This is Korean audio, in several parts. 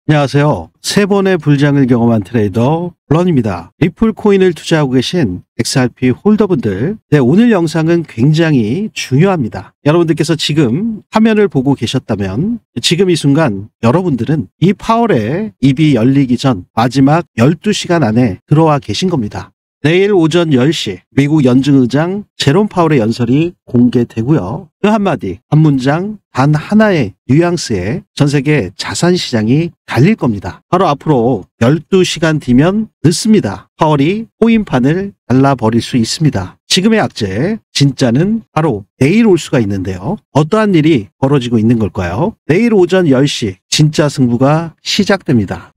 안녕하세요. 세 번의 불장을 경험한 트레이더 런입니다. 리플 코인을 투자하고 계신 XRP 홀더분들, 오늘 영상은 굉장히 중요합니다. 여러분들께서 지금 화면을 보고 계셨다면 지금 이 순간 여러분들은 이 파월의 입이 열리기 전 마지막 12시간 안에 들어와 계신 겁니다. 내일 오전 10시 미국 연준의장 제롬 파월의 연설이 공개되고요. 그 한마디, 한 문장, 단 하나의 뉘앙스에 전 세계 자산시장이 갈릴 겁니다. 바로 앞으로 12시간 뒤면 늦습니다. 파월이 코인판을 갈라버릴 수 있습니다. 지금의 악재, 진짜는 바로 내일 올 수가 있는데요. 어떠한 일이 벌어지고 있는 걸까요? 내일 오전 10시 진짜 승부가 시작됩니다.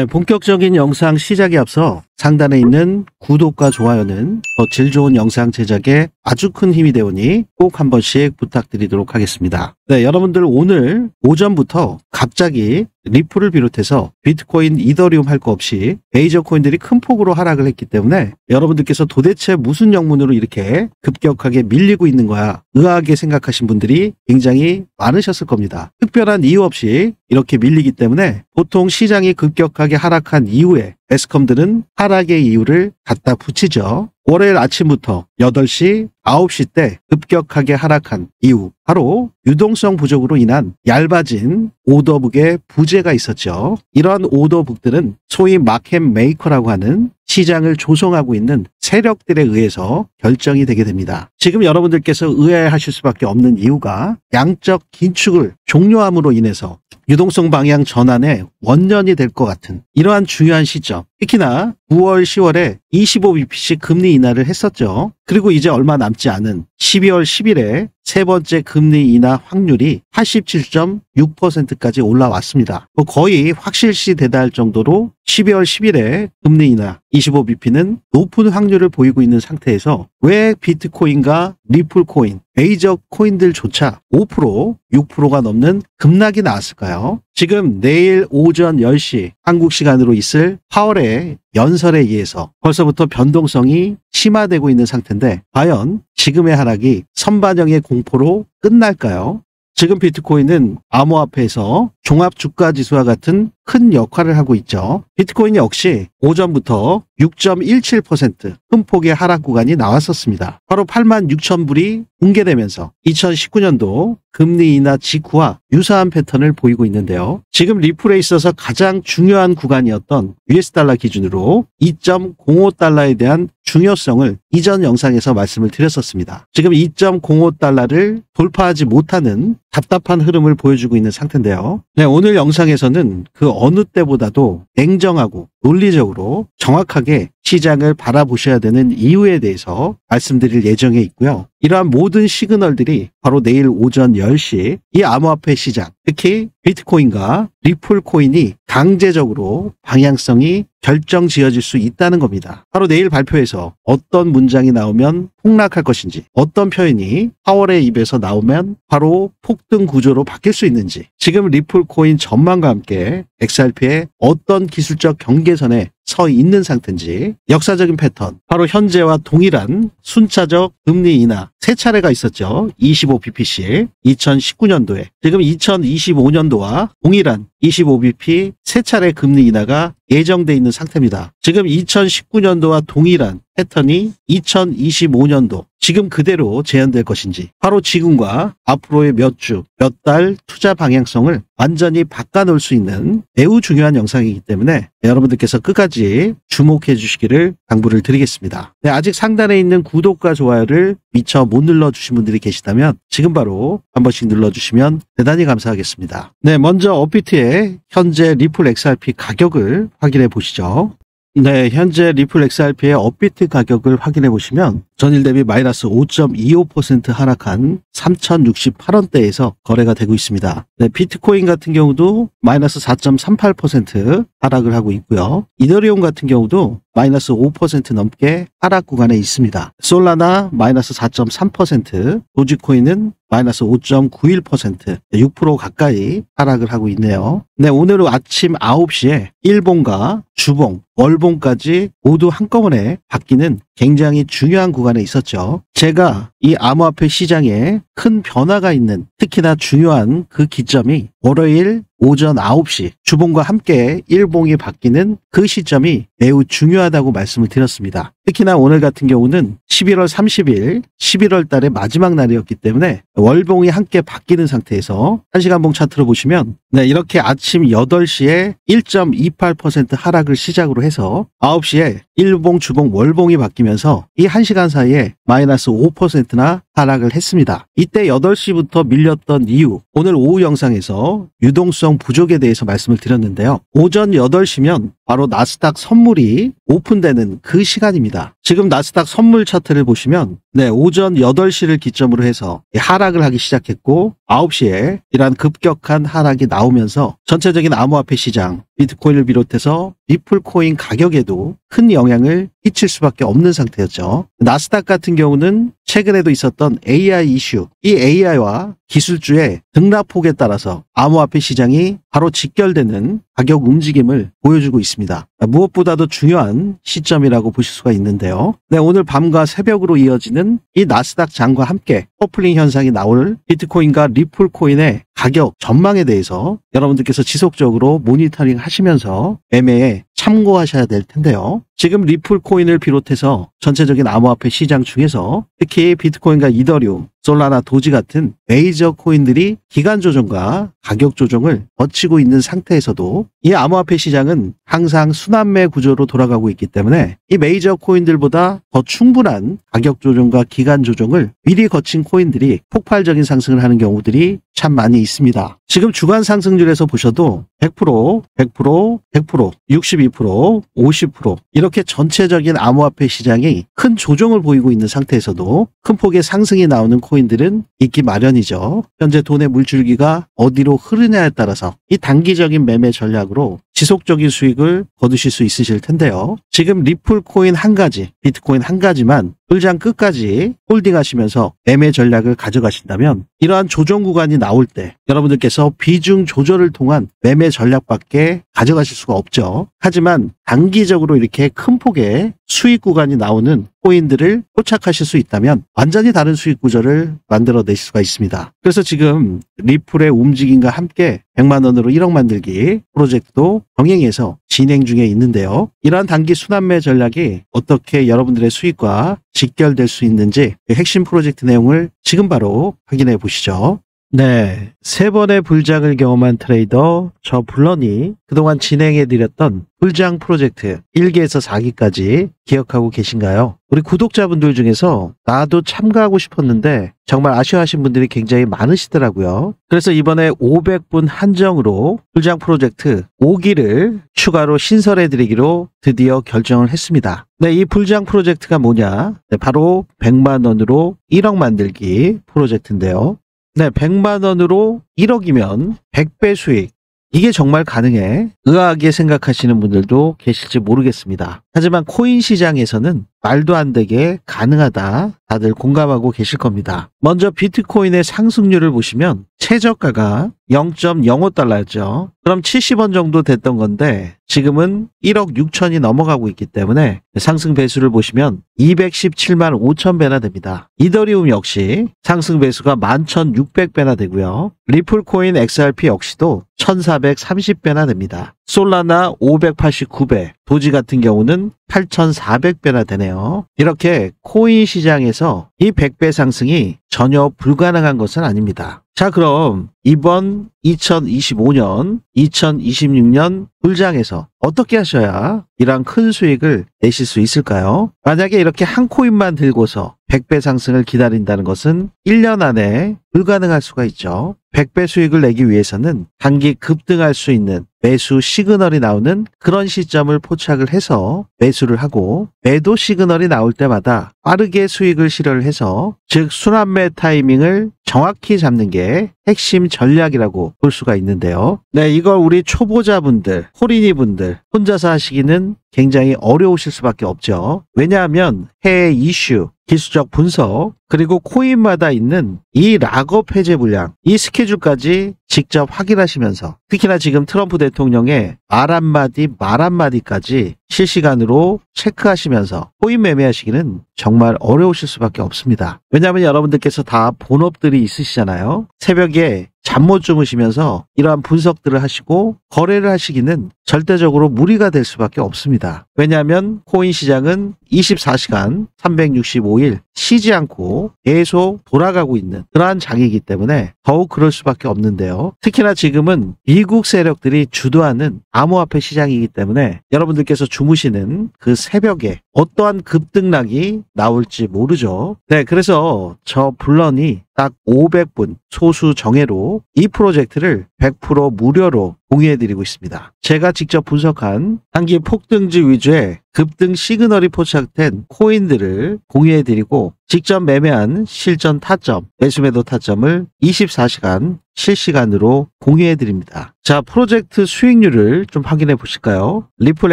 본격적인 영상 시작에 앞서 상단에 있는 구독과 좋아요는 더 질 좋은 영상 제작에 아주 큰 힘이 되오니 꼭 한 번씩 부탁드리도록 하겠습니다. 여러분들 오늘 오전부터 갑자기 리플을 비롯해서 비트코인, 이더리움 할 거 없이 메이저 코인들이 큰 폭으로 하락을 했기 때문에 여러분들께서 도대체 무슨 영문으로 이렇게 급격하게 밀리고 있는 거야 의아하게 생각하신 분들이 굉장히 많으셨을 겁니다. 특별한 이유 없이 이렇게 밀리기 때문에 보통 시장이 급격하게 하락한 이후에 매스컴들은 하락의 이유를 갖다 붙이죠. 월요일 아침부터 8시, 9시 때 급격하게 하락한 이유, 바로 유동성 부족으로 인한 얇아진 오더북의 부재가 있었죠. 이러한 오더북들은 소위 마켓 메이커라고 하는 시장을 조성하고 있는 세력들에 의해서 결정이 되게 됩니다. 지금 여러분들께서 의아해하실 수밖에 없는 이유가 양적 긴축을 종료함으로 인해서 유동성 방향 전환의 원년이 될 것 같은 이러한 중요한 시점, 특히나 9월, 10월에 25bp씩 금리 인하를 했었죠. 그리고 이제 얼마 남지 않은 12월 10일에 세 번째 금리 인하 확률이 87.6%까지 올라왔습니다. 거의 확실시 되다할 정도로 12월 10일에 금리 인하 25bp는 높은 확률을 보이고 있는 상태에서 왜 비트코인과 리플 코인, 메이저 코인들조차 5%, 6%가 넘는 급락이 나왔을까요? 지금 내일 오전 10시 한국 시간으로 있을 파월의 연설에 의해서 벌써부터 변동성이 심화되고 있는 상태인데 과연 지금의 하락이 선반영의 공포로 끝날까요? 지금 비트코인은 암호화폐에서 종합주가지수와 같은 큰 역할을 하고 있죠. 비트코인 역시 오전부터 6.17% 큰 폭의 하락 구간이 나왔었습니다. 바로 86,000불이 붕괴되면서 2019년도 금리 인하 직후와 유사한 패턴을 보이고 있는데요. 지금 리플에 있어서 가장 중요한 구간이었던 US 달러 기준으로 2.05달러에 대한 중요성을 이전 영상에서 말씀을 드렸었습니다. 지금 2.05달러를 돌파하지 못하는 답답한 흐름을 보여주고 있는 상태인데요. 오늘 영상에서는 그 어느 때보다도 냉정하고 논리적으로 정확하게 시장을 바라보셔야 되는 이유에 대해서 말씀드릴 예정에 있고요. 이러한 모든 시그널들이 바로 내일 오전 10시 이 암호화폐 시장, 특히 비트코인과 리플 코인이 강제적으로 방향성이 결정지어질 수 있다는 겁니다. 바로 내일 발표에서 어떤 문장이 나오면 폭락할 것인지, 어떤 표현이 파월의 입에서 나오면 바로 폭등 구조로 바뀔 수 있는지, 지금 리플 코인 전망과 함께 XRP의 어떤 기술적 경계선에 서 있는 상태인지, 역사적인 패턴, 바로 현재와 동일한 순차적 금리 인하 세 차례가 있었죠. 25bp씩 2019년도에, 지금 2025년도와 동일한 25bp 세 차례 금리 인하가 예정돼 있는 상태입니다. 지금 2019년도와 동일한 패턴이 2025년도 지금 그대로 재현될 것인지, 바로 지금과 앞으로의 몇 주, 몇 달 투자 방향성을 완전히 바꿔놓을 수 있는 매우 중요한 영상이기 때문에 여러분들께서 끝까지 주목해 주시기를 당부를 드리겠습니다. 아직 상단에 있는 구독과 좋아요를 미처 못 눌러주신 분들이 계시다면 지금 바로 한 번씩 눌러주시면 대단히 감사하겠습니다. 먼저 업비트의 현재 리플 XRP 가격을 확인해 보시죠. 현재 리플 XRP의 업비트 가격을 확인해 보시면 전일 대비 마이너스 5.25% 하락한 3,068원대에서 거래가 되고 있습니다. 비트코인 같은 경우도 마이너스 4.38% 하락을 하고 있고요. 이더리움 같은 경우도 마이너스 5% 넘게 하락 구간에 있습니다. 솔라나 마이너스 4.3%, 도지코인은 마이너스 5.91%, 6% 가까이 하락을 하고 있네요. 오늘 아침 9시에 일봉과 주봉, 월봉까지 모두 한꺼번에 바뀌는 굉장히 중요한 구간 구간에 있었죠. 제가 이 암호화폐 시장에 큰 변화가 있는 특히나 중요한 그 기점이 월요일 오전 9시 주봉과 함께 일봉이 바뀌는 그 시점이 매우 중요하다고 말씀을 드렸습니다. 특히나 오늘 같은 경우는 11월 30일 11월 달의 마지막 날이었기 때문에 월봉이 함께 바뀌는 상태에서 1시간봉 차트로 보시면 이렇게 아침 8시에 1.28% 하락을 시작으로 해서 9시에 일봉, 주봉, 월봉이 바뀌면서 이 1시간 사이에 마이너스 5%나 하락을 했습니다. 이때 8시부터 밀렸던 이유, 오늘 오후 영상에서 유동성 부족에 대해서 말씀을 드렸는데요. 오전 8시면 바로 나스닥 선물이 오픈되는 그 시간입니다. 지금 나스닥 선물 차트를 보시면 오전 8시를 기점으로 해서 하락을 하기 시작했고 9시에 이러한 급격한 하락이 나오면서 전체적인 암호화폐 시장, 비트코인을 비롯해서 리플코인 가격에도 큰 영향을 끼칠 수밖에 없는 상태였죠. 나스닥 같은 경우는 최근에도 있었던 AI 이슈, 이 AI와 기술주의 등락폭에 따라서 암호화폐 시장이 바로 직결되는 가격 움직임을 보여주고 있습니다. 무엇보다도 중요한 시점이라고 보실 수가 있는데요. 오늘 밤과 새벽으로 이어지는 이 나스닥 장과 함께 커플링 현상이 나올 비트코인과 리플코인의 가격 전망에 대해서 여러분들께서 지속적으로 모니터링 하시면서 매매에 참고하셔야 될 텐데요. 지금 리플코인을 비롯해서 전체적인 암호화폐 시장 중에서 특히 비트코인과 이더리움, 솔라나, 도지 같은 메이저 코인들이 기간 조정과 가격 조정을 거치고 있는 상태에서도 이 암호화폐 시장은 항상 순환매 구조로 돌아가고 있기 때문에 이 메이저 코인들보다 더 충분한 가격 조정과 기간 조정을 미리 거친 코인들이 폭발적인 상승을 하는 경우들이 참 많이 있습니다. 지금 주간 상승률에서 보셔도 100%, 100%, 100%, 62%, 50% 이렇게 전체적인 암호화폐 시장이 큰 조정을 보이고 있는 상태에서도 큰 폭의 상승이 나오는 코인들은 있기 마련이죠. 현재 돈의 물줄기가 어디로 흐르냐에 따라서 이 단기적인 매매 전략으로 지속적인 수익을 거두실 수 있으실 텐데요. 지금 리플코인 한 가지, 비트코인 한 가지만 불장 끝까지 홀딩하시면서 매매 전략을 가져가신다면 이러한 조정 구간이 나올 때 여러분들께서 비중 조절을 통한 매매 전략밖에 가져가실 수가 없죠. 하지만 단기적으로 이렇게 큰 폭의 수익 구간이 나오는 코인들을 포착하실 수 있다면 완전히 다른 수익 구조를 만들어낼 수가 있습니다. 그래서 지금 리플의 움직임과 함께 100만 원으로 1억 만들기 프로젝트도 병행해서 진행 중에 있는데요. 이러한 단기 순환매 전략이 어떻게 여러분들의 수익과 직결될 수 있는지 그 핵심 프로젝트 내용을 지금 바로 확인해 보시죠. 네, 3번의 불장을 경험한 트레이더 저 블런이 그동안 진행해드렸던 불장 프로젝트 1기에서 4기까지 기억하고 계신가요? 우리 구독자분들 중에서 나도 참가하고 싶었는데 정말 아쉬워하신 분들이 굉장히 많으시더라고요. 그래서 이번에 500분 한정으로 불장 프로젝트 5기를 추가로 신설해드리기로 드디어 결정을 했습니다. 이 불장 프로젝트가 뭐냐? 바로 100만 원으로 1억 만들기 프로젝트인데요. 100만 원으로 1억이면 100배 수익. 이게 정말 가능해? 의아하게 생각하시는 분들도 계실지 모르겠습니다. 하지만 코인 시장에서는 말도 안 되게 가능하다. 다들 공감하고 계실 겁니다. 먼저 비트코인의 상승률을 보시면 최저가가 0.05달러였죠. 그럼 70원 정도 됐던 건데 지금은 1억 6천이 넘어가고 있기 때문에 상승 배수를 보시면 217만 5천 배나 됩니다. 이더리움 역시 상승 배수가 11,600배나 되고요. 리플코인 XRP 역시도 1,430배나 됩니다. 솔라나 589배, 도지 같은 경우는 8,400배나 되네요. 이렇게 코인 시장에서 이 100배 상승이 전혀 불가능한 것은 아닙니다. 자, 그럼 이번 2025년, 2026년 불장에서 어떻게 하셔야 이러한 큰 수익을 내실 수 있을까요? 만약에 이렇게 한 코인만 들고서 100배 상승을 기다린다는 것은 1년 안에 불가능할 수가 있죠. 100배 수익을 내기 위해서는 단기 급등할 수 있는 매수 시그널이 나오는 그런 시점을 포착을 해서 매수를 하고 매도 시그널이 나올 때마다 빠르게 수익을 실현을 해서 즉 순환매 타이밍을 정확히 잡는 게 핵심 전략이라고 볼 수가 있는데요. 이걸 우리 초보자분들, 호린이분들 혼자서 하시기는 굉장히 어려우실 수밖에 없죠. 왜냐하면 해외 이슈, 기술적 분석, 그리고 코인마다 있는 이 락업 해제 물량, 이 스케줄까지 직접 확인하시면서 특히나 지금 트럼프 대통령의 말 한마디까지 실시간으로 체크하시면서 코인 매매하시기는 정말 어려우실 수밖에 없습니다. 왜냐하면 여러분들께서 다 본업들이 있으시잖아요. 새벽에 잠 못 주무시면서 이러한 분석들을 하시고 거래를 하시기는 절대적으로 무리가 될 수밖에 없습니다. 왜냐하면 코인 시장은 24시간 365일 쉬지 않고 계속 돌아가고 있는 그러한 장이기 때문에 더욱 그럴 수밖에 없는데요. 특히나 지금은 미국 세력들이 주도하는 암호화폐 시장이기 때문에 여러분들께서 주무시는 그 새벽에 어떠한 급등락이 나올지 모르죠. 네, 그래서 저 블런이 딱 500분 소수 정예로 이 프로젝트를 100% 무료로 공유해드리고 있습니다. 제가 직접 분석한 단기 폭등주 위주의 급등 시그널이 포착된 코인들을 공유해드리고 직접 매매한 실전 타점, 매수매도 타점을 24시간 실시간으로 공유해드립니다. 자, 프로젝트 수익률을 좀 확인해 보실까요? 리플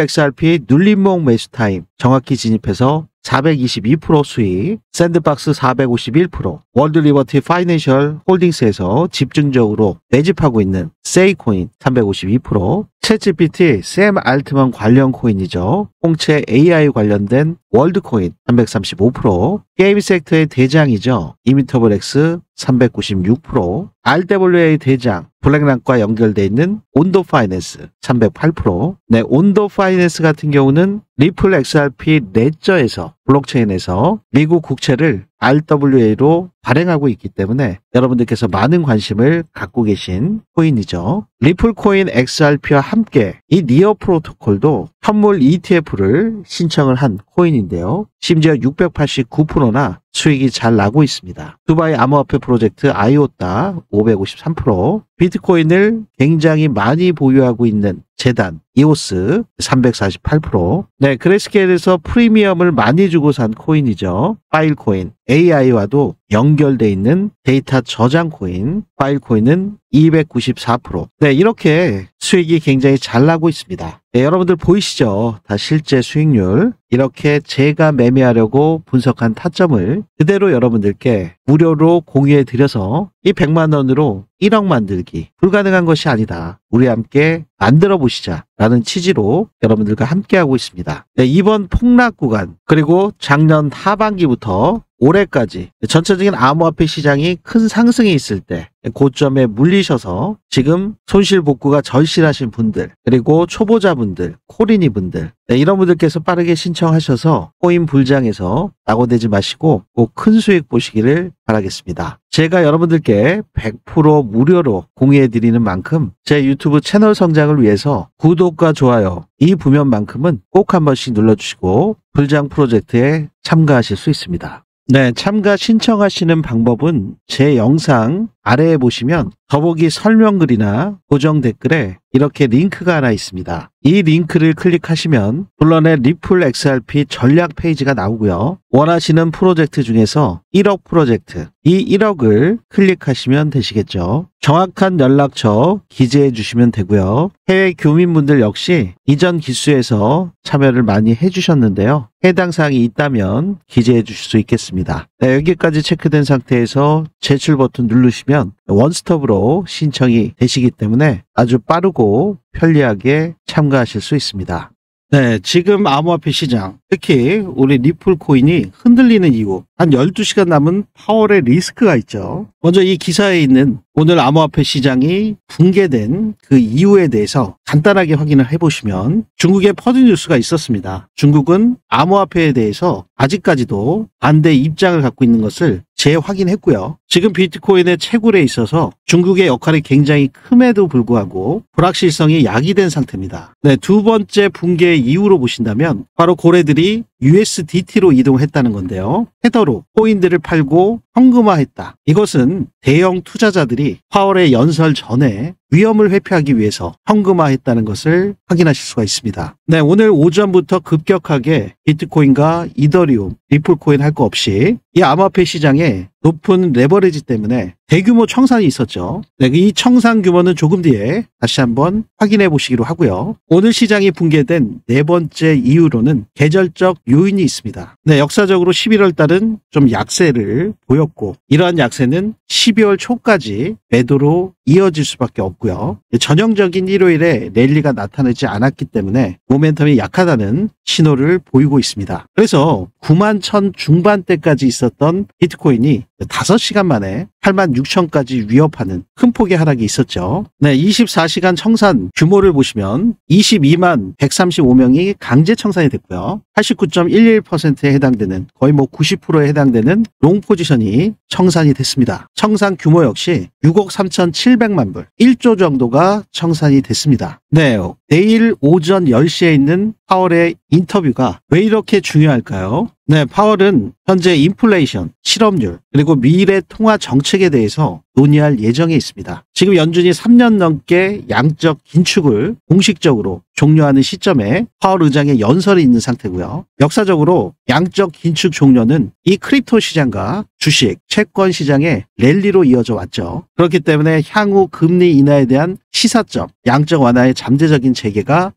XRP 눌림목 매수 타임 정확히 진입해서 422% 수익, 샌드박스 451%, 월드 리버티 파이낸셜 홀딩스에서 집중적으로 매집하고 있는 세이코인 352%, 챗GPT, 샘 알트만 관련 코인이죠. 홍채 AI 관련된 월드코인 335%, 게임 섹터의 대장이죠. 이미터블엑스 396%, RWA 대장 블랙락과 연결되어 있는 온도 파이낸스 308%. 네, 온도 파이낸스 같은 경우는 리플 XRP 레저에서 블록체인에서 미국 국채를 RWA로 발행하고 있기 때문에 여러분들께서 많은 관심을 갖고 계신 코인이죠. 리플코인 XRP와 함께 이 니어 프로토콜도 현물 ETF를 신청을 한 코인인데요. 심지어 689%나 수익이 잘 나고 있습니다. 두바이 암호화폐 프로젝트 아이오타 553%, 비트코인을 굉장히 많이 보유하고 있는 재단 이오스 348%. 네, 그레스케일에서 프리미엄을 많이 주고 산 코인이죠. 파일코인 AI와도 연결돼 있는 데이터 저장 코인 파일코인은 294%. 네, 이렇게 수익이 굉장히 잘 나고 있습니다. 네, 여러분들 보이시죠? 다 실제 수익률. 이렇게 제가 매매하려고 분석한 타점을 그대로 여러분들께 무료로 공유해 드려서 이 100만 원으로 1억 만들기 불가능한 것이 아니다. 우리 함께 만들어 보시자 라는 취지로 여러분들과 함께하고 있습니다. 네, 이번 폭락 구간 그리고 작년 하반기부터 올해까지 전체적인 암호화폐 시장이 큰 상승이 있을 때 고점에 물리셔서 지금 손실 복구가 절실하신 분들 그리고 초보자분들, 코리니 분들 이런 분들께서 빠르게 신청하셔서 코인 불장에서 낙오되지 마시고 꼭 큰 수익 보시기를 바라겠습니다. 제가 여러분들께 100% 무료로 공유해드리는 만큼 제 유튜브 채널 성장을 위해서 구독과 좋아요 이 부면만큼은 꼭 한 번씩 눌러주시고 불장 프로젝트에 참가하실 수 있습니다. 네, 참가 신청하시는 방법은 제 영상 아래에 보시면 더보기 설명글이나 고정 댓글에 이렇게 링크가 하나 있습니다. 이 링크를 클릭하시면 블런의 리플 XRP 전략 페이지가 나오고요. 원하시는 프로젝트 중에서 1억 프로젝트, 이 1억을 클릭하시면 되시겠죠. 정확한 연락처 기재해 주시면 되고요. 해외 교민분들 역시 이전 기수에서 참여를 많이 해주셨는데요. 해당 사항이 있다면 기재해 주실 수 있겠습니다. 네, 여기까지 체크된 상태에서 제출 버튼 누르시면 원스톱으로 신청이 되시기 때문에 아주 빠르고 편리하게 참가하실 수 있습니다. 네, 지금 암호화폐 시장, 특히 우리 리플 코인이 흔들리는 이유, 한 12시간 남은 파월의 리스크가 있죠. 먼저 이 기사에 있는 오늘 암호화폐 시장이 붕괴된 그 이유에 대해서 간단하게 확인을 해보시면 중국의 퍼즐 뉴스가 있었습니다. 중국은 암호화폐에 대해서 아직까지도 반대 입장을 갖고 있는 것을 재확인했고요. 지금 비트코인의 채굴에 있어서 중국의 역할이 굉장히 큼에도 불구하고 불확실성이 야기된 상태입니다. 네, 두 번째 붕괴 이유로 보신다면 바로 고래들이 USDT로 이동했다는 건데요. 테더로 코인들을 팔고 현금화했다. 이것은 대형 투자자들이 파월의 연설 전에 위험을 회피하기 위해서 현금화했다는 것을 확인하실 수가 있습니다. 네, 오늘 오전부터 급격하게 비트코인과 이더리움, 리플코인 할 거 없이 이 암호화폐 시장에 높은 레버리지 때문에 대규모 청산이 있었죠. 네, 이 청산 규모는 조금 뒤에 다시 한번 확인해 보시기로 하고요. 오늘 시장이 붕괴된 네 번째 이유로는 계절적 요인이 있습니다. 네, 역사적으로 11월 달은 좀 약세를 보였고 이러한 약세는 12월 초까지 매도로 이어질 수밖에 없고요. 전형적인 일요일에 랠리가 나타나지 않았기 때문에 모멘텀이 약하다는 신호를 보이고 있습니다. 그래서 9만 1천 중반대까지 있었던 비트코인이 5시간 만에 8만 6천까지 위협하는 큰 폭의 하락이 있었죠. 네, 24시간 청산 규모를 보시면 22만 135명이 강제 청산이 됐고요. 89.11%에 해당되는 거의 90%에 해당되는 롱 포지션이 청산이 됐습니다. 청산 규모 역시 6억 3,700만 불, 1조 정도가 청산이 됐습니다. 네, 내일 오전 10시에 있는 파월의 인터뷰가 왜 이렇게 중요할까요? 네, 파월은 현재 인플레이션, 실업률, 그리고 미래 통화 정책에 대해서 논의할 예정에 있습니다. 지금 연준이 3년 넘게 양적 긴축을 공식적으로 종료하는 시점에 파월 의장의 연설이 있는 상태고요. 역사적으로 양적 긴축 종료는 이 크립토 시장과 주식, 채권 시장의 랠리로 이어져 왔죠. 그렇기 때문에 향후 금리 인하에 대한 시사점, 양적 완화의 잠재적인 재개가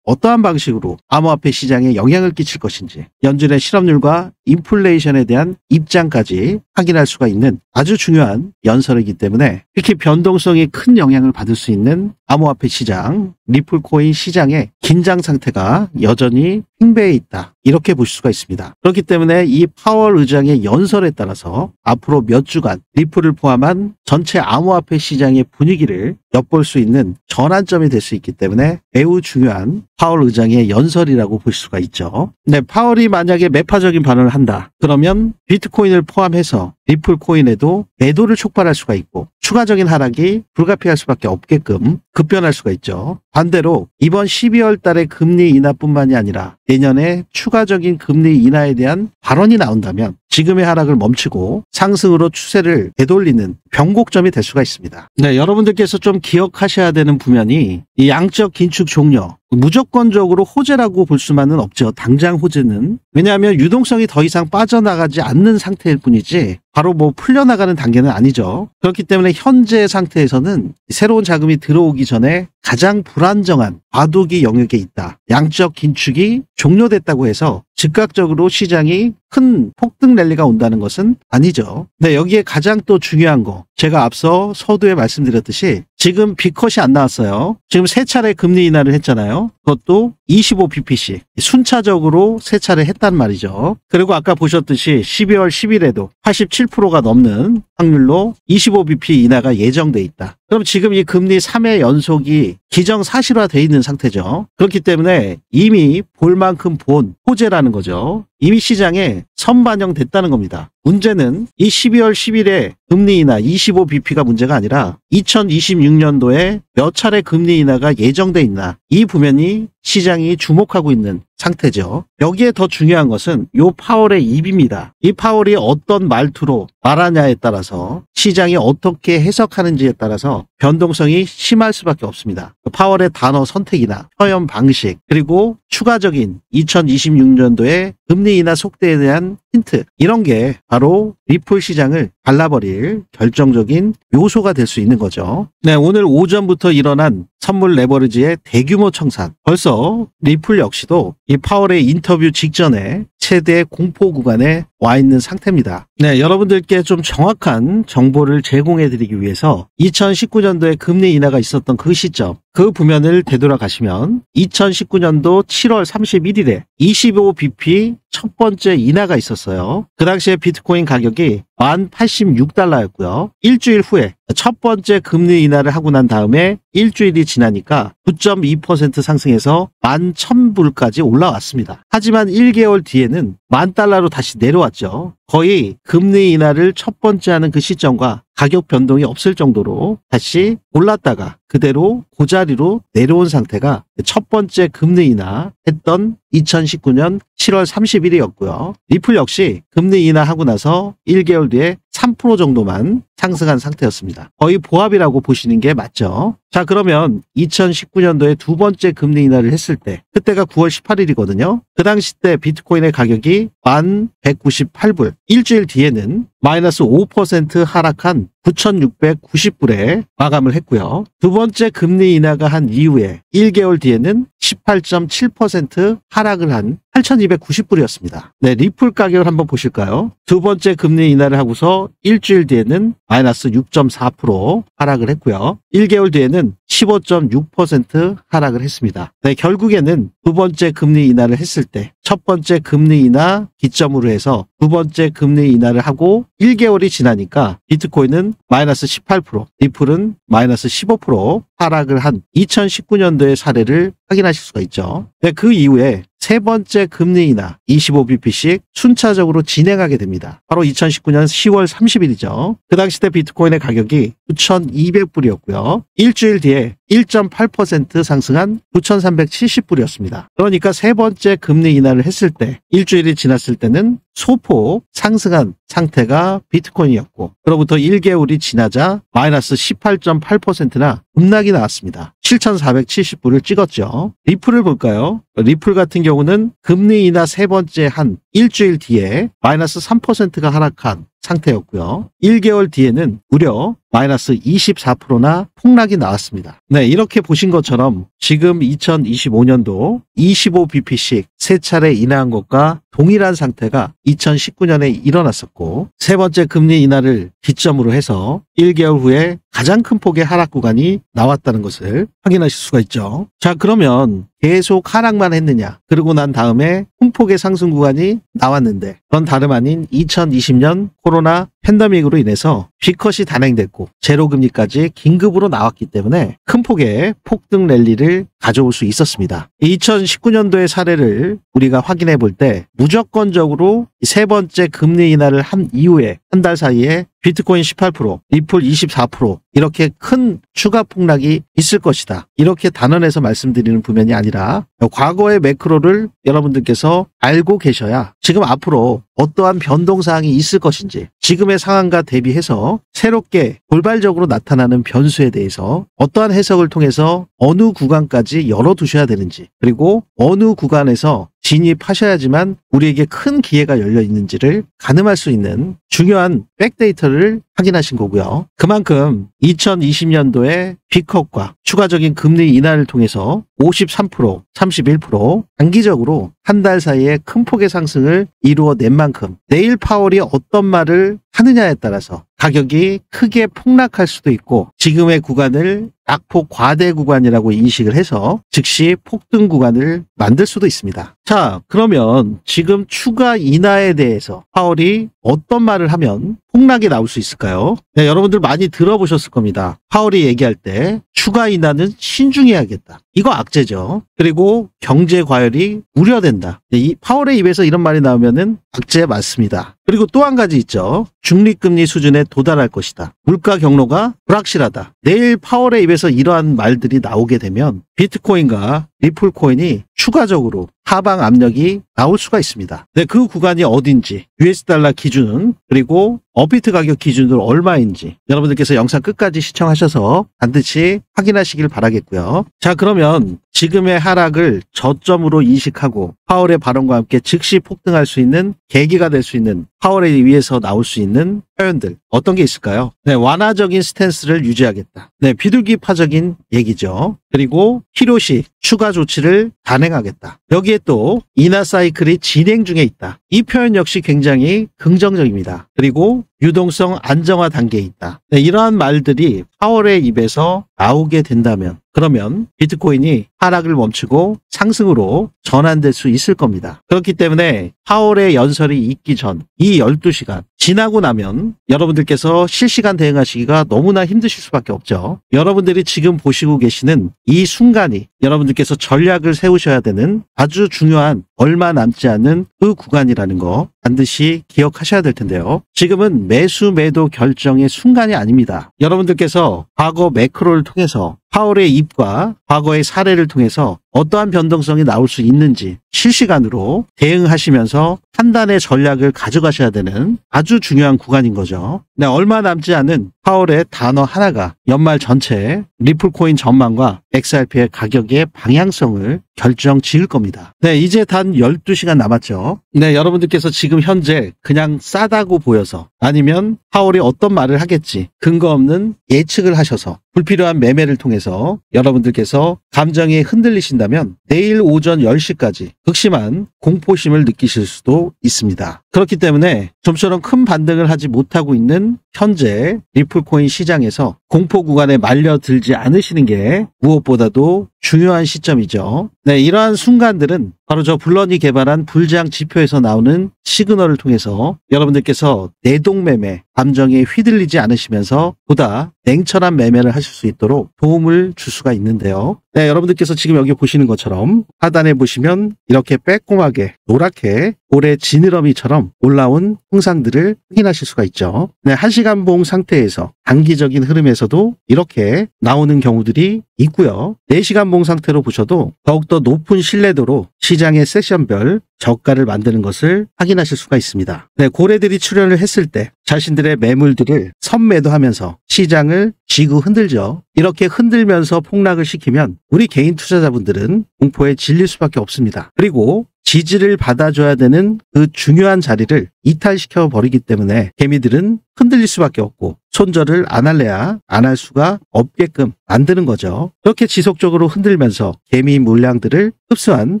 어떠한 방식으로 암호화폐 시장에 영향을 끼칠 것인지 연준의 실업률과 인플레이션에 대한 입장까지 확인할 수가 있는 아주 중요한 연설이기 때문에 특히 변동성이 큰 영향을 받을 수 있는 암호화폐 시장, 리플코인 시장의 긴장 상태가 여전히 팽배해 있다. 이렇게 볼 수가 있습니다. 그렇기 때문에 이 파월 의장의 연설에 따라서 앞으로 몇 주간 리플을 포함한 전체 암호화폐 시장의 분위기를 엿볼 수 있는 전환점이 될 수 있기 때문에 매우 중요한 파월 의장의 연설이라고 볼 수가 있죠. 네, 파월이 만약에 매파적인 발언을 한다. 그러면 비트코인을 포함해서 리플 코인에도 매도를 촉발할 수가 있고 추가적인 하락이 불가피할 수밖에 없게끔 급변할 수가 있죠. 반대로 이번 12월 달의 금리 인하뿐만이 아니라 내년에 추가적인 금리 인하에 대한 발언이 나온다면 지금의 하락을 멈추고 상승으로 추세를 되돌리는 변곡점이 될 수가 있습니다. 네, 여러분들께서 좀 기억하셔야 되는 부면이 이 양적 긴축 종료, 무조건적으로 호재라고 볼 수만은 없죠. 당장 호재는. 왜냐하면 유동성이 더 이상 빠져나가지 않는 상태일 뿐이지 바로 풀려나가는 단계는 아니죠. 그렇기 때문에 현재 상태에서는 새로운 자금이 들어오기 전에 가장 불안정한 과도기 영역에 있다. 양적 긴축이 종료됐다고 해서 즉각적으로 시장이 큰 폭등 랠리가 온다는 것은 아니죠. 네, 여기에 가장 또 중요한 거 제가 앞서 서두에 말씀드렸듯이 지금 B컷이 안 나왔어요. 지금 세 차례 금리 인하를 했잖아요. 그것도 25bp씩 순차적으로 세 차례 했단 말이죠. 그리고 아까 보셨듯이 12월 10일에도 87%가 넘는 확률로 25bp 인하가 예정돼 있다. 그럼 지금 이 금리 3회 연속이 기정사실화되어 있는 상태죠. 그렇기 때문에 이미 볼 만큼 본 호재라는 거죠. 이미 시장에 선반영됐다는 겁니다. 문제는 이 12월 10일에 금리 인하 25bp가 문제가 아니라 2026년도에 몇 차례 금리 인하가 예정돼 있나 이 부면이 시장이 주목하고 있는 상태죠. 여기에 더 중요한 것은 이 파월의 입입니다. 이 파월이 어떤 말투로 말하냐에 따라서 시장이 어떻게 해석하는지에 따라서 변동성이 심할 수밖에 없습니다. 파월의 단어 선택이나 표현 방식 그리고 추가적인 2026년도에 금리 인하 속도에 대한 힌트 이런 게 바로 리플 시장을 갈라버릴 결정적인 요소가 될 수 있는 거죠. 네, 오늘 오전부터 일어난 선물 레버리지의 대규모 청산. 벌써 리플 역시도 이 파월의 인터뷰 직전에 최대 공포 구간에 와 있는 상태입니다. 네, 여러분들께 좀 정확한 정보를 제공해 드리기 위해서 2019년도에 금리 인하가 있었던 그 시점, 그 부면을 되돌아가시면 2019년도 7월 31일에 25bp 첫 번째 인하가 있었어요. 그 당시에 비트코인 가격이 1086달러였고요. 일주일 후에 첫 번째 금리 인하를 하고 난 다음에 일주일이 지나니까 9.2% 상승해서 11,000불까지 올라왔습니다. 하지만 1개월 뒤에는 10,000달러로 다시 내려왔죠. 거의 금리 인하를 첫 번째 하는 그 시점과 가격 변동이 없을 정도로 다시 올랐다가 그대로 그 자리로 내려온 상태가 첫 번째 금리 인하 했던 2019년 7월 30일이었고요. 리플 역시 금리 인하하고 나서 1개월 뒤에 3% 정도만 상승한 상태였습니다. 거의 보합이라고 보시는 게 맞죠. 자, 그러면 2019년도에 두 번째 금리 인하를 했을 때 그때가 9월 18일이거든요. 그 당시 때 비트코인의 가격이 1198불, 일주일 뒤에는 마이너스 5% 하락한 9,690불에 마감을 했고요. 두 번째 금리 인하가 한 이후에 1개월 뒤에는 18.7% 하락을 한 8,290불이었습니다. 네, 리플 가격을 한번 보실까요? 두 번째 금리 인하를 하고서 일주일 뒤에는 마이너스 6.4% 하락을 했고요. 1개월 뒤에는 15.6% 하락을 했습니다. 네, 결국에는 두 번째 금리 인하를 했을 때 첫 번째 금리 인하 기점으로 해서 두 번째 금리 인하를 하고 1개월이 지나니까 비트코인은 마이너스 18%, 리플은 마이너스 15% 하락을 한 2019년도의 사례를 확인하실 수가 있죠. 네, 그 이후에 세 번째 금리 인하 25bp씩 순차적으로 진행하게 됩니다. 바로 2019년 10월 30일이죠. 그 당시 때 비트코인의 가격이 9,200불이었고요. 일주일 뒤에 1.8% 상승한 9,370불이었습니다. 그러니까 세 번째 금리 인하를 했을 때 일주일이 지났을 때는 소폭 상승한 상태가 비트코인이었고 그로부터 1개월이 지나자 마이너스 18.8%나 급락이 나왔습니다. 7,470불을 찍었죠. 리플을 볼까요? 리플 같은 경우는 금리 인하 세 번째 한 일주일 뒤에 마이너스 3%가 하락한 상태였고요. 1개월 뒤에는 무려 마이너스 24%나 폭락이 나왔습니다. 네, 이렇게 보신 것처럼 지금 2025년도 25bp씩 세 차례 인하한 것과 동일한 상태가 2019년에 일어났었고 세 번째 금리 인하를 기점으로 해서 1개월 후에 가장 큰 폭의 하락 구간이 나왔다는 것을 확인하실 수가 있죠. 자, 그러면 계속 하락만 했느냐? 그러고 난 다음에 풍폭의 상승 구간이 나왔는데 그건 다름 아닌 2020년 코로나 팬데믹으로 인해서 B컷이 단행됐고 제로금리까지 긴급으로 나왔기 때문에 큰 폭의 폭등 랠리를 가져올 수 있었습니다. 2019년도의 사례를 우리가 확인해 볼 때 무조건적으로 세 번째 금리 인하를 한 이후에 한 달 사이에 비트코인 18%, 리플 24% 이렇게 큰 추가 폭락이 있을 것이다. 이렇게 단언해서 말씀드리는 부면이 아니라 과거의 매크로를 여러분들께서 알고 계셔야 지금 앞으로 어떠한 변동사항이 있을 것인지 지금의 상황과 대비해서 새롭게 돌발적으로 나타나는 변수에 대해서 어떠한 해석을 통해서 어느 구간까지 열어두셔야 되는지 그리고 어느 구간에서 진입하셔야지만 우리에게 큰 기회가 열려 있는지를 가늠할 수 있는 중요한 백데이터를 확인하신 거고요. 그만큼 2020년도에 B컷과 추가적인 금리 인하를 통해서 53%, 31% 단기적으로 한 달 사이에 큰 폭의 상승을 이루어낸 만큼 내일 파월이 어떤 말을 하느냐에 따라서 가격이 크게 폭락할 수도 있고 지금의 구간을 낙폭 과대 구간이라고 인식을 해서 즉시 폭등 구간을 만들 수도 있습니다. 자, 그러면 지금 추가 인하에 대해서 파월이 어떤 말을 하면 폭락이 나올 수 있을까요? 네, 여러분들 많이 들어보셨을 겁니다. 파월이 얘기할 때 추가 인하는 신중해야겠다. 이거 악재죠. 그리고 경제 과열이 우려된다. 네, 이 파월의 입에서 이런 말이 나오면은 악재 맞습니다. 그리고 또 한 가지 있죠. 중립금리 수준에 도달할 것이다. 물가 경로가 불확실하다. 내일 파월의 입에서 이러한 말들이 나오게 되면 비트코인과 리플코인이 추가적으로 하방 압력이 나올 수가 있습니다. 네, 그 구간이 어딘지, US 달러 기준은 그리고 업비트 가격 기준으로 얼마인지 여러분들께서 영상 끝까지 시청하셔서 반드시 확인하시길 바라겠고요. 자, 그러면 지금의 하락을 저점으로 인식하고 파월의 발언과 함께 즉시 폭등할 수 있는 계기가 될 수 있는 파월에 의해서 나올 수 있는 표현들 어떤 게 있을까요? 네, 완화적인 스탠스를 유지하겠다. 네, 비둘기파적인 얘기죠. 그리고 필요시 추가 조치를 단행하겠다. 여기에 또 인하 사이클이 진행 중에 있다. 이 표현 역시 굉장히 긍정적입니다. 그리고 유동성 안정화 단계에 있다. 네, 이러한 말들이 파월의 입에서 나오게 된다면 그러면 비트코인이 하락을 멈추고 상승으로 전환될 수 있을 겁니다. 그렇기 때문에 파월의 연설이 있기 전 이 12시간 지나고 나면 여러분들께서 실시간 대응하시기가 너무나 힘드실 수밖에 없죠. 여러분들이 지금 보시고 계시는 이 순간이 여러분들께서 전략을 세우셔야 되는 아주 중요한 얼마 남지 않은 그 구간이라는 거 반드시 기억하셔야 될 텐데요. 지금은 매수 매도 결정의 순간이 아닙니다. 여러분들께서 과거 매크로를 통해서 파월의 입과 과거의 사례를 통해서 어떠한 변동성이 나올 수 있는지 실시간으로 대응하시면서 판단의 전략을 가져가셔야 되는 아주 중요한 구간인 거죠. 네, 얼마 남지 않은 파월의 단어 하나가 연말 전체 리플코인 전망과 XRP의 가격의 방향성을 결정 지을 겁니다. 네, 이제 단 12시간 남았죠. 네, 여러분들께서 지금 현재 그냥 싸다고 보여서 아니면 파월이 어떤 말을 하겠지 근거 없는 예측을 하셔서 불필요한 매매를 통해서 여러분들께서 감정이 흔들리신다면 내일 오전 10시까지 극심한 공포심을 느끼실 수도 있습니다. 그렇기 때문에 좀처럼 큰 반등을 하지 못하고 있는 현재 리플코인 시장에서 공포 구간에 말려들지 않으시는 게 무엇보다도 중요한 시점이죠. 네, 이러한 순간들은 바로 저 블런이 개발한 불장 지표에서 나오는 시그널을 통해서 여러분들께서 내동매매, 감정에 휘둘리지 않으시면서 보다 냉철한 매매를 하실 수 있도록 도움을 줄 수가 있는데요. 네, 여러분들께서 지금 여기 보시는 것처럼 하단에 보시면 이렇게 빼꼼하게 노랗게 고래 지느러미처럼 올라온 형상들을 확인하실 수가 있죠. 네, 1시간 봉 상태에서 단기적인 흐름에서도 이렇게 나오는 경우들이 있고요. 4시간 봉 상태로 보셔도 더욱더 높은 신뢰도로 시장의 세션별 저가를 만드는 것을 확인하실 수가 있습니다. 네, 고래들이 출현을 했을 때 자신들의 매물들을 선매도하면서 시장을 쥐고 흔들죠. 이렇게 흔들면서 폭락을 시키면 우리 개인 투자자분들은 공포에 질릴 수밖에 없습니다. 그리고 지지를 받아줘야 되는 그 중요한 자리를 이탈시켜 버리기 때문에 개미들은 흔들릴 수밖에 없고 손절을 안 할래야 안 할 수가 없게끔 만드는 거죠. 이렇게 지속적으로 흔들면서 개미 물량들을 흡수한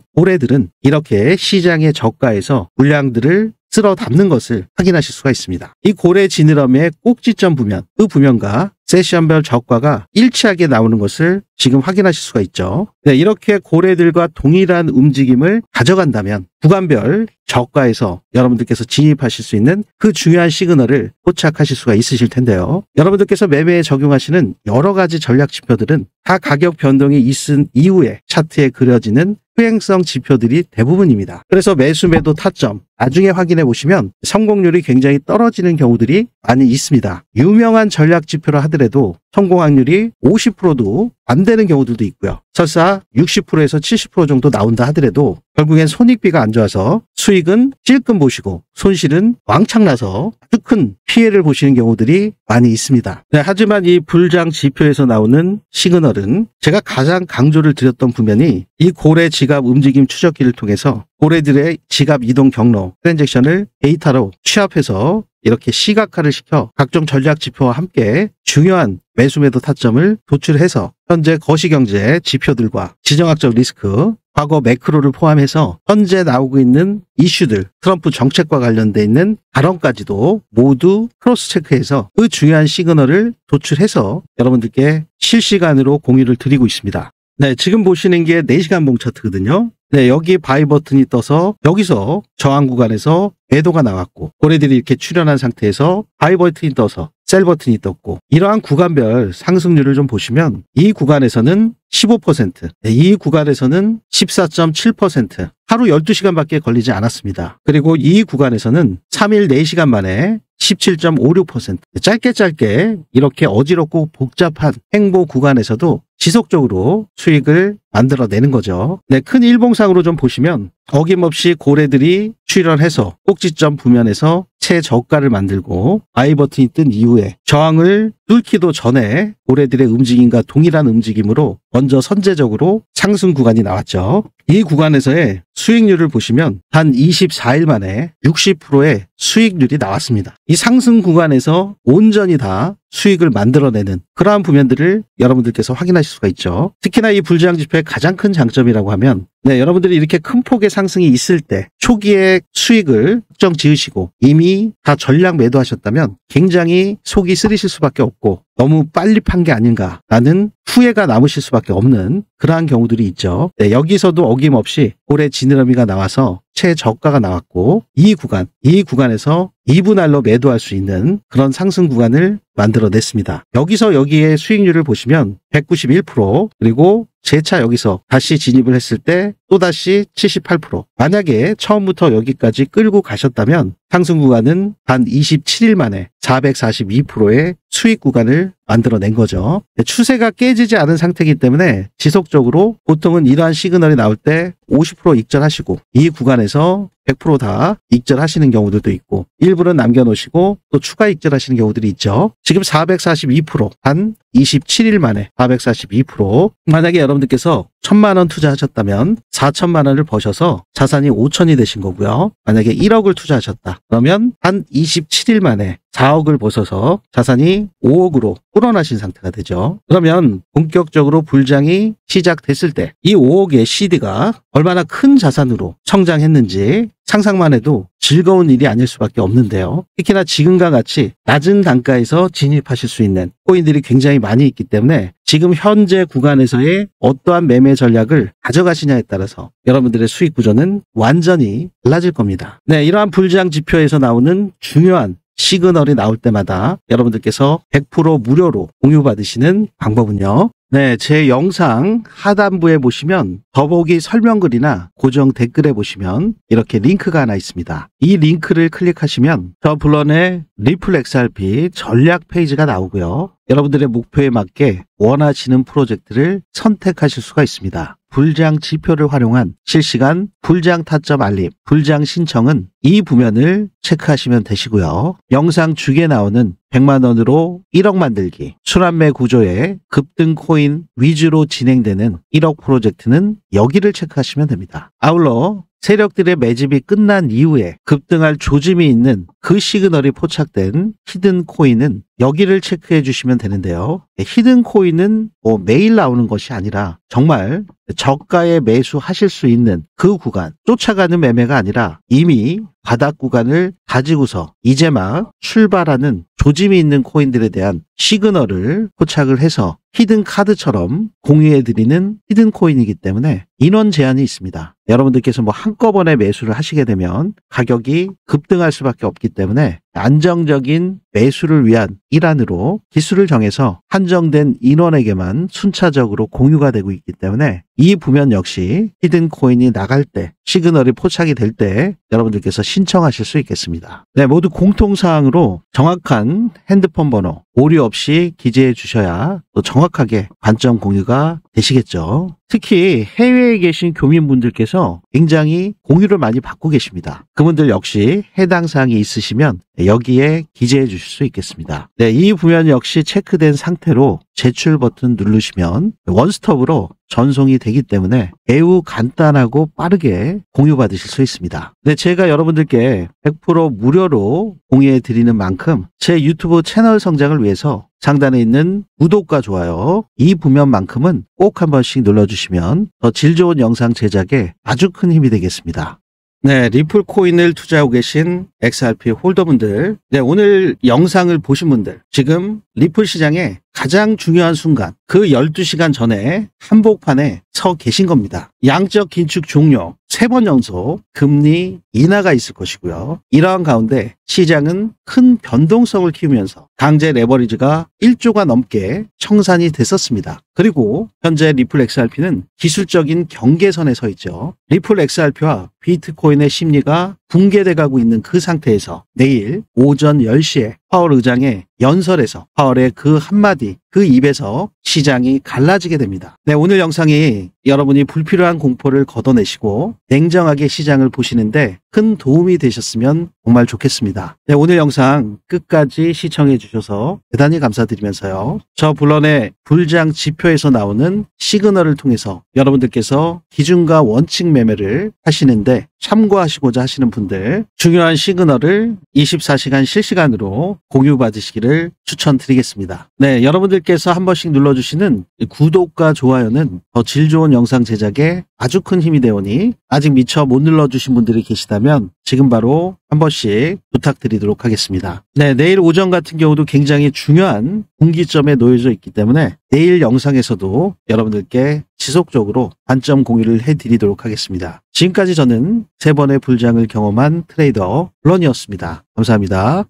고래들은 이렇게 시장의 저가에서 물량들을 쓸어 담는 것을 확인하실 수가 있습니다. 이 고래 지느러미의 꼭지점 부면, 그 부면과 세션별 저가가 일치하게 나오는 것을 지금 확인하실 수가 있죠. 네, 이렇게 고래들과 동일한 움직임을 가져간다면 구간별 저가에서 여러분들께서 진입하실 수 있는 그 중요한 시그널을 포착하실 수가 있으실 텐데요. 여러분들께서 매매에 적용하시는 여러 가지 전략 지표들은 다 가격 변동이 있은 이후에 차트에 그려지는 수행성 지표들이 대부분입니다. 그래서 매수 매도 타점 나중에 확인해 보시면 성공률이 굉장히 떨어지는 경우들이 많이 있습니다. 유명한 전략 지표로 하더라도 성공 확률이 50%도 안 되는 경우들도 있고요. 설사 60%에서 70% 정도 나온다 하더라도 결국엔 손익비가 안 좋아서 수익은 찔끔 보시고 손실은 왕창 나서 아주 큰 피해를 보시는 경우들이 많이 있습니다. 네, 하지만 이 불장 지표에서 나오는 시그널은 제가 가장 강조를 드렸던 부면이 이 고래 지갑 움직임 추적기를 통해서 고래들의 지갑 이동 경로, 트랜잭션을 데이터로 취합해서 이렇게 시각화를 시켜 각종 전략 지표와 함께 중요한 매수 매도 타점을 도출해서 현재 거시경제 지표들과 지정학적 리스크, 과거 매크로를 포함해서 현재 나오고 있는 이슈들, 트럼프 정책과 관련돼 있는 발언까지도 모두 크로스 체크해서 그 중요한 시그널을 도출해서 여러분들께 실시간으로 공유를 드리고 있습니다. 네, 지금 보시는 게 4시간 봉 차트거든요. 네, 여기 바이 버튼이 떠서 여기서 저항 구간에서 매도가 나왔고 고래들이 이렇게 출현한 상태에서 바이 버튼이 떠서 셀 버튼이 떴고 이러한 구간별 상승률을 좀 보시면 이 구간에서는 15%, 이 구간에서는 14.7%, 하루 12시간밖에 걸리지 않았습니다. 그리고 이 구간에서는 3일 4시간 만에 17.56%, 짧게 이렇게 어지럽고 복잡한 행보 구간에서도 지속적으로 수익을 만들어내는 거죠. 네, 큰 일봉상으로 좀 보시면 어김없이 고래들이 출현해서 꼭지점 부면에서 최저가를 만들고 바이 버튼이 뜬 이후에 저항을 뚫기도 전에 고래들의 움직임과 동일한 움직임으로 먼저 선제적으로 상승 구간이 나왔죠. 이 구간에서의 수익률을 보시면 단 24일 만에 60%의 수익률이 나왔습니다. 이 상승 구간에서 온전히 다 수익을 만들어내는 그러한 부면들을 여러분들께서 확인하실 수가 있죠. 특히나 이 불장 지표의 가장 큰 장점이라고 하면 여러분들이 이렇게 큰 폭의 상승이 있을 때 초기에 수익을 확정 지으시고 이미 다 전략 매도하셨다면 굉장히 속이 쓰리실 수밖에 없고 너무 빨리 판 게 아닌가라는 후회가 남으실 수밖에 없는 그러한 경우들이 있죠. 네, 여기서도 어김없이 고래 지느러미가 나와서 최저가가 나왔고 이 구간에서 2분할로 매도할 수 있는 그런 상승 구간을 만들어냈습니다. 여기서 여기에 수익률을 보시면 191%, 그리고 재차 여기서 다시 진입을 했을 때 또다시 78%. 만약에 처음부터 여기까지 끌고 가셨다면 상승 구간은 단 27일 만에 442%의 수익 구간을 만들어낸 거죠. 추세가 깨지지 않은 상태이기 때문에 지속적으로 보통은 이러한 시그널이 나올 때 50% 익절하시고 이 구간에서 100% 다 익절하시는 경우들도 있고 일부는 남겨놓으시고 또 추가 익절하시는 경우들이 있죠. 지금 442%, 한 27일 만에 442%. 만약에 여러분들께서 1,000만 원 투자하셨다면 4천만 원을 버셔서 자산이 5천이 되신 거고요. 만약에 1억을 투자하셨다. 그러면 한 27일 만에 4억을 벗어서 자산이 5억으로 불어나신 상태가 되죠. 그러면 본격적으로 불장이 시작됐을 때 이 5억의 CD가 얼마나 큰 자산으로 성장했는지 상상만 해도 즐거운 일이 아닐 수밖에 없는데요. 특히나 지금과 같이 낮은 단가에서 진입하실 수 있는 코인들이 굉장히 많이 있기 때문에 지금 현재 구간에서의 어떠한 매매 전략을 가져가시냐에 따라서 여러분들의 수익 구조는 완전히 달라질 겁니다. 네, 이러한 불장 지표에서 나오는 중요한 시그널이 나올 때마다 여러분들께서 100% 무료로 공유받으시는 방법은요. 네, 제 영상 하단부에 보시면 더보기 설명글이나 고정 댓글에 보시면 이렇게 링크가 하나 있습니다. 이 링크를 클릭하시면 저 블런의 리플 XRP 전략 페이지가 나오고요. 여러분들의 목표에 맞게 원하시는 프로젝트를 선택하실 수가 있습니다. 불장 지표를 활용한 실시간 불장 타점 알림, 불장 신청은 이 부면을 체크하시면 되시고요. 영상 중에 나오는 100만 원으로 1억 만들기, 순환매 구조의 급등 코인 위주로 진행되는 1억 프로젝트는 여기를 체크하시면 됩니다. 아울러 세력들의 매집이 끝난 이후에 급등할 조짐이 있는 그 시그널이 포착된 히든 코인은 여기를 체크해 주시면 되는데요. 히든 코인은 매일 나오는 것이 아니라 정말 저가에 매수하실 수 있는 그 구간, 쫓아가는 매매가 아니라 이미 바닥 구간을 가지고서 이제 막 출발하는 조짐이 있는 코인들에 대한 시그널을 포착을 해서 히든 카드처럼 공유해드리는 히든 코인이기 때문에 인원 제한이 있습니다. 여러분들께서 한꺼번에 매수를 하시게 되면 가격이 급등할 수밖에 없기 때문에 안정적인 매수를 위한 일환으로 기술을 정해서 한정된 인원에게만 순차적으로 공유가 되고 있기 때문에 이 부면 역시 히든 코인이 나갈 때 시그널이 포착이 될 때 여러분들께서 신청하실 수 있겠습니다. 네, 모두 공통사항으로 정확한 핸드폰 번호 오류 없이 기재해 주셔야 또 정확하게 관점 공유가 되시겠죠. 특히 해외에 계신 교민분들께서 굉장히 공유를 많이 받고 계십니다. 그분들 역시 해당 사항이 있으시면 여기에 기재해 주실 수 있겠습니다. 네, 이 부면 역시 체크된 상태로 제출 버튼 누르시면 원스톱으로 전송이 되기 때문에 매우 간단하고 빠르게 공유받으실 수 있습니다. 네, 제가 여러분들께 100% 무료로 공유해 드리는 만큼 제 유튜브 채널 성장을 위해서 상단에 있는 구독과 좋아요 이 부면만큼은 꼭 한 번씩 눌러주시면 더 질 좋은 영상 제작에 아주 큰 힘이 되겠습니다. 네, 리플 코인을 투자하고 계신 XRP 홀더분들, 네, 오늘 영상을 보신 분들, 지금 리플 시장의 가장 중요한 순간, 그 12시간 전에 한복판에 서 계신 겁니다. 양적 긴축 종료, 3번 연속 금리 인하가 있을 것이고요. 이러한 가운데 시장은 큰 변동성을 키우면서 강제 레버리지가 1조가 넘게 청산이 됐었습니다. 그리고 현재 리플 XRP는 기술적인 경계선에 서 있죠. 리플 XRP와 비트코인의 심리가 붕괴돼 가고 있는 그 상태에서 내일 오전 10시에 파월 의장의 연설에서 파월의 그 한마디, 그 입에서 시장이 갈라지게 됩니다. 네, 오늘 영상이 여러분이 불필요한 공포를 걷어내시고 냉정하게 시장을 보시는데 큰 도움이 되셨으면 정말 좋겠습니다. 네, 오늘 영상 끝까지 시청해 주셔서 대단히 감사드리면서요. 저 블런의 불장 지표에서 나오는 시그널을 통해서 여러분들께서 기준과 원칙 매매를 하시는데 참고하시고자 하시는 분들 중요한 시그널을 24시간 실시간으로 공유받으시기를 추천드리겠습니다. 네, 여러분들께서 한 번씩 눌러주시는 구독과 좋아요는 더 질 좋은 영상 제작에 아주 큰 힘이 되오니 아직 미처 못 눌러주신 분들이 계시다면 지금 바로 한 번씩 부탁드리도록 하겠습니다. 네, 내일 오전 같은 경우도 굉장히 중요한 분기점에 놓여져 있기 때문에 내일 영상에서도 여러분들께 지속적으로 관점 공유를 해드리도록 하겠습니다. 지금까지 저는 3번의 불장을 경험한 트레이더 블런이었습니다. 감사합니다.